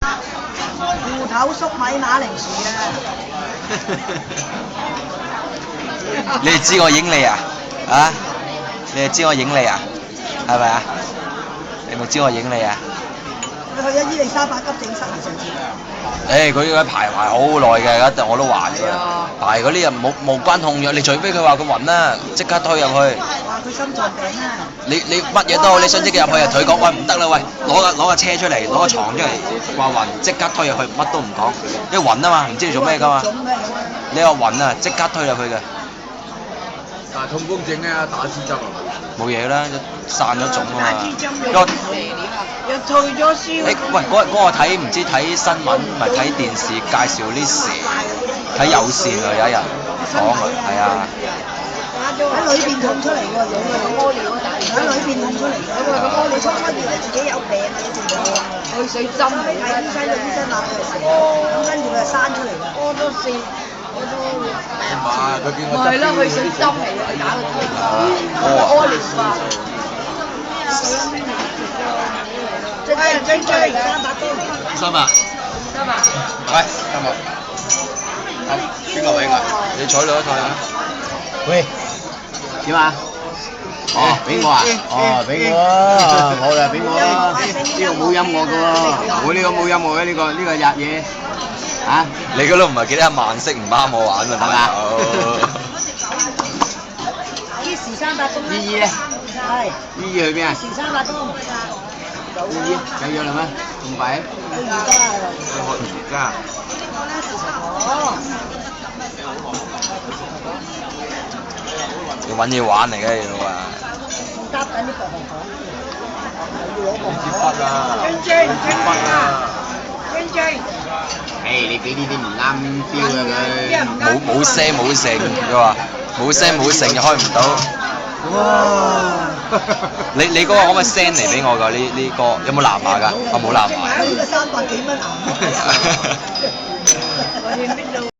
芋頭粟米馬鈴薯啊！你哋知我影你啊？啊？你哋知我影你啊？係咪啊？你咪知我影你啊？你去咗伊利沙伯急症室啊上次？佢嗰排好耐嘅，一陣我都還㗎。排嗰啲人無關痛癢，你除非佢話佢暈啦，即刻推入去。話佢心臟病啊！你乜嘢都好，你想即刻入去啊？同佢講喂唔得啦，喂攞架車出嚟，攞個床出嚟，話暈即刻推入去，乜都唔講，因為暈啊嘛，唔知你做咩㗎嘛。你話暈啊，即刻推入去嘅。但係痛風症咧，打支針啊！冇嘢啦，散咗腫啊嘛。又退咗燒。喂，嗰日睇唔知睇新聞，咪睇電視介紹啲蛇，睇有線啊有一日講啊，係啊。喺裏邊痛出嚟喎，有個屙尿喺裏邊痛出嚟嘅。佢話佢屙尿初初以為自己有病啊，有條去水針嚟睇醫生，個醫生話佢係蛇，咁跟住佢就生出嚟㗎。屙咗4，我都唔係，佢見我係咯，去水針嚟㗎，打個針，屙尿法。追300多300。喂，300。邊個位㗎？你坐兩台啊？喂，點啊？哦，俾我啊？哦，俾我啊！好啦，俾我啊！呢個冇音樂㗎喎，我呢個冇音樂嘅呢個日嘢嚇。你嗰度唔係幾多慢色唔啱我玩啊？係嘛？依時300公啦。姨姨咧？係。姨姨去邊啊？時300公。姨姨有約啦咩？咁快？去而家啊！去瑜伽。哦。要揾嘢玩嚟嘅要啊！夾緊啲薄荷糖，要攞薄支筆啊！張筆啊！張。你俾呢啲唔啱標嘅佢。冇聲冇成，佢話冇聲冇成就開唔到。哇！你嗰個可唔可以 send 嚟俾我㗎？呢個有冇藍牙㗎？我冇藍牙。呢個300幾蚊啊！